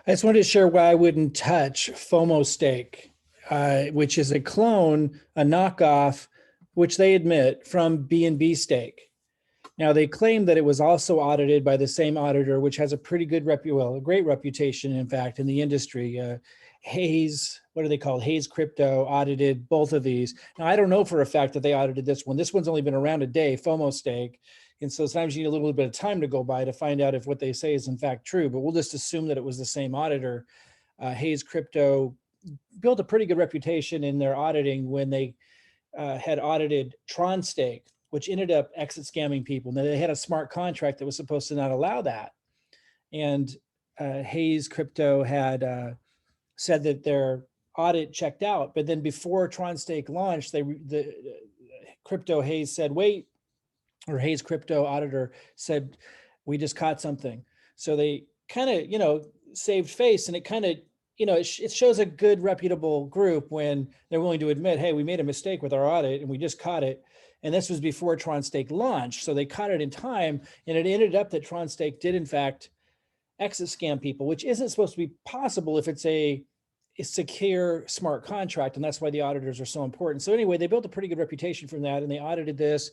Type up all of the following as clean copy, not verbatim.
I just wanted to share why I wouldn't touch FOMO stake, which is a clone, a knockoff, which they admit from BNB stake. Now they claim that it was also audited by the same auditor, which has a pretty good well, a great reputation, in fact, in the industry. Hayes, what are they called? Hayes Crypto audited both of these. Now I don't know for a fact that they audited this one. This one's only been around a day, FOMO stake. And so sometimes you need a little bit of time to go by to find out if what they say is in fact true, but we'll just assume that it was the same auditor. Hayes Crypto built a pretty good reputation in their auditing when they had audited Tron stake, which ended up exit scamming people. Now they had a smart contract that was supposed to not allow that. And Hayes Crypto had said that their audit checked out, but then before Tron stake launched, the Crypto Hayes said, wait, or Hayes Crypto auditor said, we just caught something. So they kind of, saved face, and it kind of, it shows a good reputable group when they're willing to admit, hey, we made a mistake with our audit and we just caught it. And this was before Tron stake launched. So they caught it in time, and it ended up that Tron stake did in fact exit scam people, which isn't supposed to be possible if it's a secure smart contract. And that's why the auditors are so important. So anyway, they built a pretty good reputation from that, and they audited this.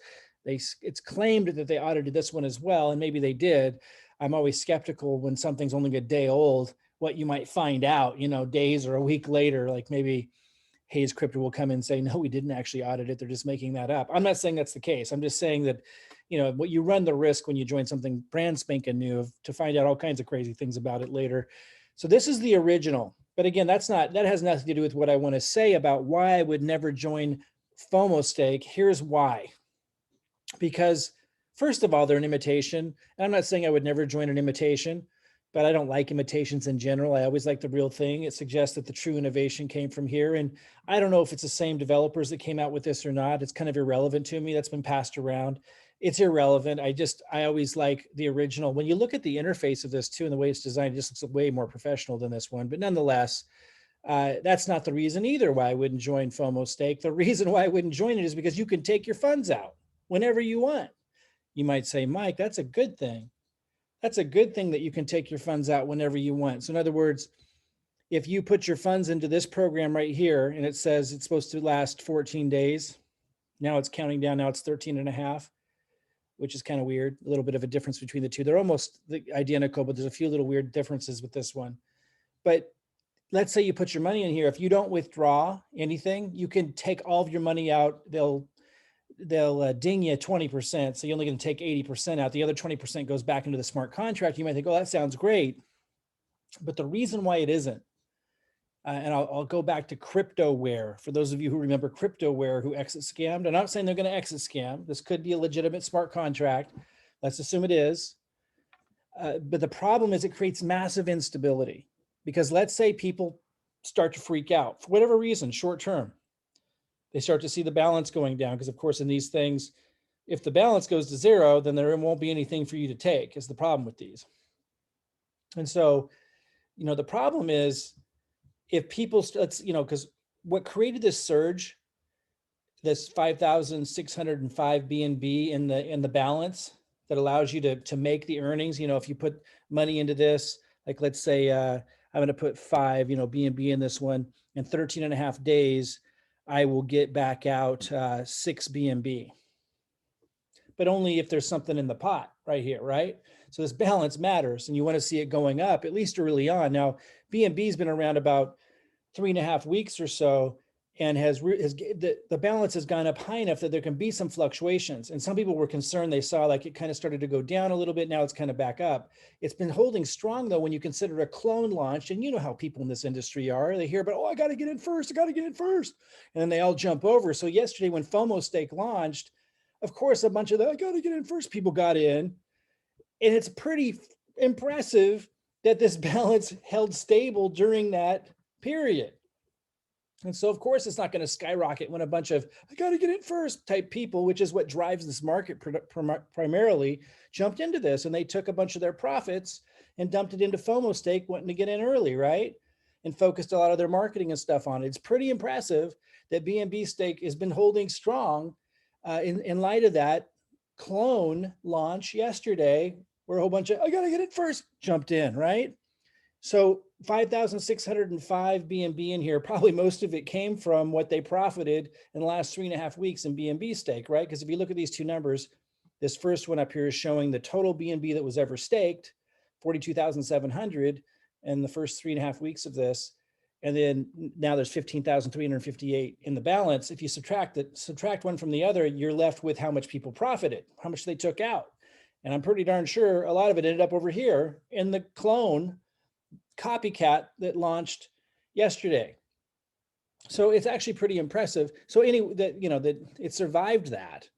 It's claimed that they audited this one as well, and maybe they did. I'm always skeptical when something's only a day old, what you might find out, days or a week later, like maybe Hayes Crypto will come in and say, no, we didn't actually audit it. They're just making that up. I'm not saying that's the case. I'm just saying that, what you run the risk when you join something brand spanking new to find out all kinds of crazy things about it later. So this is the original. But again, that has nothing to do with what I want to say about why I would never join FOMO stake. Here's why. Because first of all, they're an imitation. And I'm not saying I would never join an imitation, but I don't like imitations in general. I always like the real thing. It suggests that the true innovation came from here. And I don't know if it's the same developers that came out with this or not. It's kind of irrelevant to me. That's been passed around. It's irrelevant. I always like the original. When you look at the interface of this too, and the way it's designed, it just looks way more professional than this one. But nonetheless, that's not the reason either why I wouldn't join FOMO stake. The reason why I wouldn't join it is because you can take your funds out whenever you want. You might say, Mike, that's a good thing. That's a good thing that you can take your funds out whenever you want. So in other words, if you put your funds into this program right here, and it says it's supposed to last 14 days, now it's counting down, now it's 13 and a half, which is kind of weird. A little bit of a difference between the two. They're almost identical, but there's a few little weird differences with this one. But let's say you put your money in here. If you don't withdraw anything, you can take all of your money out. They'll ding you 20%. So you're only going to take 80% out. The other 20% goes back into the smart contract. You might think, oh, that sounds great. But the reason why it isn't, and I'll go back to CryptoWare. For those of you who remember CryptoWare who exit scammed, I'm not saying they're going to exit scam. This could be a legitimate smart contract. Let's assume it is. But the problem is it creates massive instability, because let's say people start to freak out for whatever reason, short term. They start to see the balance going down, because of course in these things, if the balance goes to zero, then there won't be anything for you to take, is the problem with these. And so, the problem is if people, because what created this surge, this 5,605 BNB in the balance that allows you to make the earnings, if you put money into this, like let's say I'm going to put 5, BNB in this one, in 13 and a half days, I will get back out 6 BNB, but only if there's something in the pot right here, right? So this balance matters, and you want to see it going up, at least early on. Now, BNB has been around about 3.5 weeks or so, and the balance has gone up high enough that there can be some fluctuations. And some people were concerned. They saw like it kind of started to go down a little bit. Now it's kind of back up. It's been holding strong though when you consider a clone launch. And you know how people in this industry are. They hear about, oh, I got to get in first. I got to get in first. And then they all jump over. So yesterday when FOMO stake launched, of course, a bunch of the I got to get in first people got in. And it's pretty impressive that this balance held stable during that period. And so, of course, it's not going to skyrocket when a bunch of I got to get in first type people, which is what drives this market primarily, jumped into this. And they took a bunch of their profits and dumped it into FOMO stake, wanting to get in early, right? And focused a lot of their marketing and stuff on it. It's pretty impressive that BNB stake has been holding strong in light of that clone launch yesterday, where a whole bunch of I got to get in first jumped in, right? So 5,605 BNB in here, probably most of it came from what they profited in the last 3.5 weeks in BNB stake, right? Because if you look at these two numbers, this first one up here is showing the total BNB that was ever staked, 42,700 in the first 3.5 weeks of this. And then now there's 15,358 in the balance. If you subtract one from the other, you're left with how much people profited, how much they took out. And I'm pretty darn sure a lot of it ended up over here in the clone Copycat that launched yesterday. So it's actually pretty impressive. So that it survived that,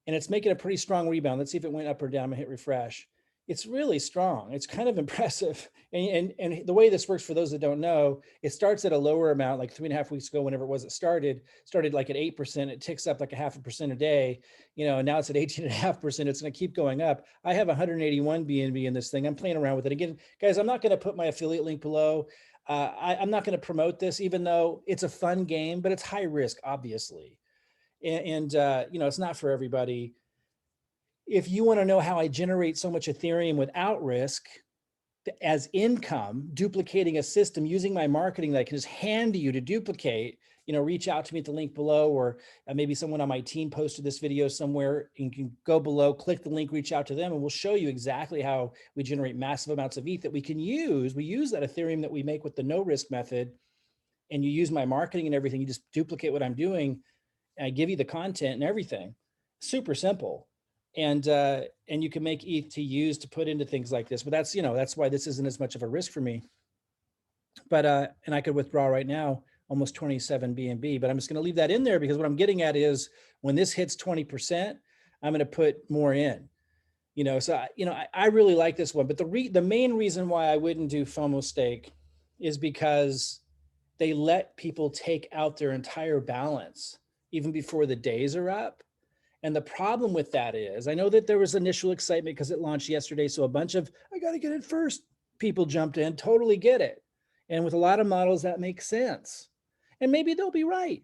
and it's making a pretty strong rebound. Let's see if it went up or down. I'm gonna hit refresh. It's really strong. It's kind of impressive. And the way this works, for those that don't know, it starts at a lower amount, like 3.5 weeks ago, whenever it was it started like at 8%. It ticks up like 0.5% a day, and now it's at 18.5%. It's going to keep going up. I have 181 BNB in this thing. I'm playing around with it. Again, guys, I'm not going to put my affiliate link below. I'm not going to promote this, even though it's a fun game, but it's high risk, obviously. And it's not for everybody. If you want to know how I generate so much Ethereum without risk as income, duplicating a system using my marketing that I can just hand to you to duplicate, reach out to me at the link below, or maybe someone on my team posted this video somewhere. You can go below, click the link, reach out to them, and we'll show you exactly how we generate massive amounts of ETH that we can use. We use that Ethereum that we make with the no risk method, and you use my marketing and everything. You just duplicate what I'm doing, and I give you the content and everything. Super simple. And you can make ETH to use to put into things like this. But that's why this isn't as much of a risk for me. But and I could withdraw right now almost 27 BNB, but I'm just going to leave that in there, because what I'm getting at is when this hits 20%, I'm going to put more in. So I really like this one. But the main reason why I wouldn't do FOMO stake is because they let people take out their entire balance even before the days are up. And the problem with that is, I know that there was initial excitement because it launched yesterday. So a bunch of, I got to get it first, people jumped in, totally get it. And with a lot of models, that makes sense. And maybe they'll be right.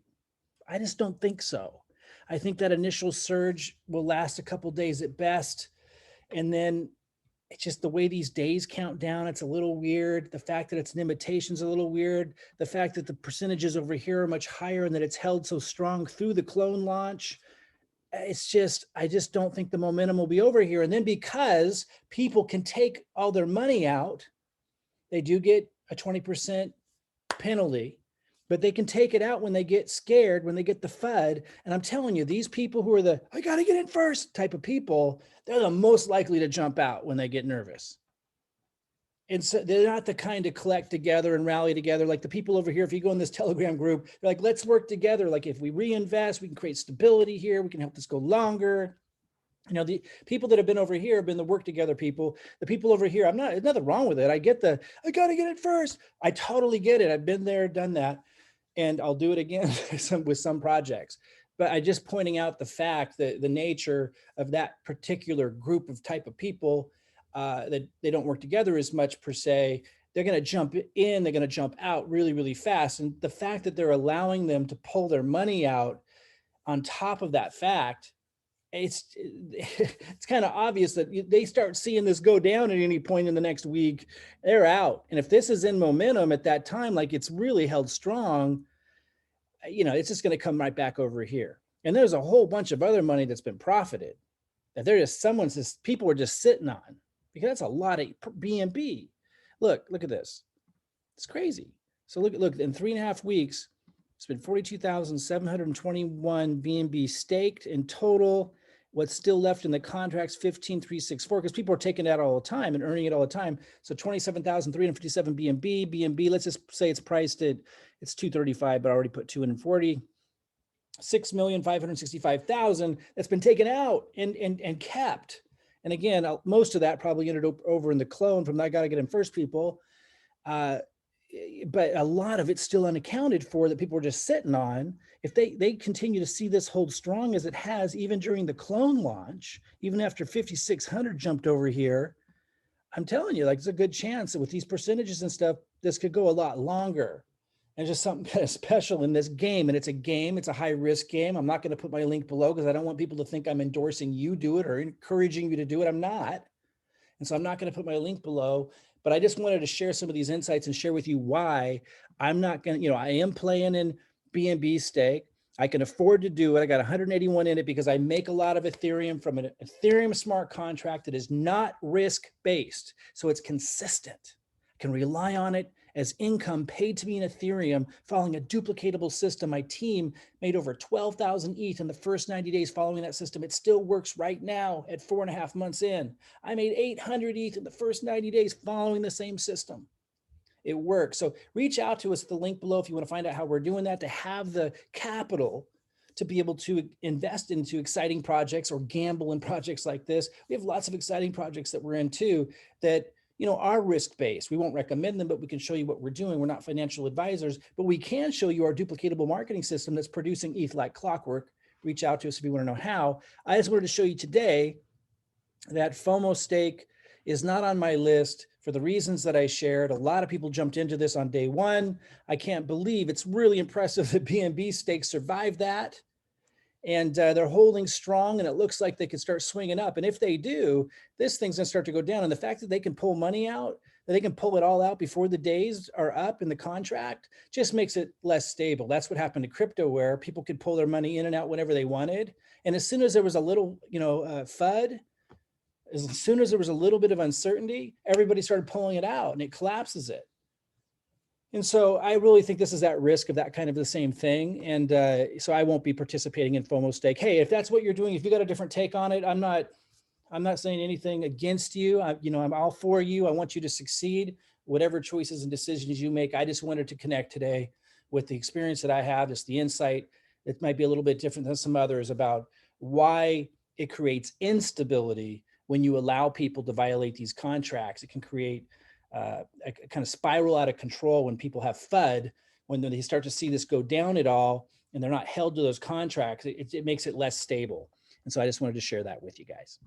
I just don't think so. I think that initial surge will last a couple days at best. And then it's just the way these days count down. It's a little weird. The fact that it's an imitation is a little weird. The fact that the percentages over here are much higher and that it's held so strong through the clone launch. I just don't think the momentum will be over here. And then because people can take all their money out, they do get a 20% penalty, but they can take it out when they get scared, when they get the FUD. And I'm telling you, these people who are the, I got to get in first type of people, they're the most likely to jump out when they get nervous. And so they're not the kind to collect together and rally together. Like the people over here, if you go in this Telegram group, they're like, let's work together. Like if we reinvest, we can create stability here. We can help this go longer. The people that have been over here have been the work together people. The people over here, there's nothing wrong with it. I get I got to get it first. I totally get it. I've been there, done that. And I'll do it again with some projects. But I just pointing out the fact that the nature of that particular group of type of people, that they don't work together as much per se. They're going to jump in, they're going to jump out really, really fast. And the fact that they're allowing them to pull their money out on top of that fact, it's kind of obvious that they start seeing this go down at any point in the next week, they're out. And if this is in momentum at that time, like it's really held strong, it's just going to come right back over here. And there's a whole bunch of other money that's been profited that people are just sitting on, because that's a lot of BNB. Look at this. It's crazy. So look, in 3.5 weeks, it's been 42,721 BNB staked in total. What's still left in the contracts, 15,364, because people are taking that all the time and earning it all the time. So 27,357 BNB. BNB, let's just say it's priced at, it's 235, but I already put 240. 6,565,000 that's been taken out and kept. And again, most of that probably ended up over in the clone from I got to get in first people. But a lot of it's still unaccounted for that people are just sitting on. If they continue to see this hold strong as it has, even during the clone launch, even after 5,600 jumped over here, I'm telling you, like, it's a good chance that with these percentages and stuff, this could go a lot longer. And just something kind of special in this game. And it's a game, it's a high risk game. I'm not going to put my link below because I don't want people to think I'm endorsing you do it or encouraging you to do it. I'm not. And so I'm not going to put my link below, but I just wanted to share some of these insights and share with you why I'm not going to, you know, I am playing in BNB stake. I can afford to do it. I got 181 in it because I make a lot of Ethereum from an Ethereum smart contract that is not risk-based. So it's consistent. I can rely on it as income paid to me in Ethereum following a duplicatable system. My team made over 12,000 ETH in the first 90 days following that system. It still works right now at 4.5 months in. I made 800 ETH in the first 90 days following the same system. It works. So reach out to us at the link below if you want to find out how we're doing that, to have the capital to be able to invest into exciting projects or gamble in projects like this. We have lots of exciting projects that we're in too that, you know, are risk-based. We won't recommend them, but we can show you what we're doing. We're not financial advisors, but we can show you our duplicatable marketing system that's producing ETH like clockwork. Reach out to us if you want to know how. I just wanted to show you today that FOMO stake is not on my list for the reasons that I shared. A lot of people jumped into this on day one. I can't believe, it's really impressive that BNB stake survived that. And they're holding strong, and it looks like they could start swinging up. And if they do, this thing's gonna start to go down. And the fact that they can pull money out, that they can pull it all out before the days are up in the contract, just makes it less stable. That's what happened to crypto, where people could pull their money in and out whenever they wanted. And as soon as there was a little, you know, FUD, as soon as there was a little bit of uncertainty, everybody started pulling it out and it collapses it. And so I really think this is at risk of that kind of the same thing. And so I won't be participating in FOMO stake. Hey, if that's what you're doing, if you got a different take on it, I'm not saying anything against you. I'm all for you. I want you to succeed, whatever choices and decisions you make. I just wanted to connect today with the experience that I have, just the insight. It might be a little bit different than some others about why it creates instability when you allow people to violate these contracts. It can create a kind of spiral out of control when people have FUD, when they start to see this go down at all, and they're not held to those contracts, it makes it less stable. And so I just wanted to share that with you guys.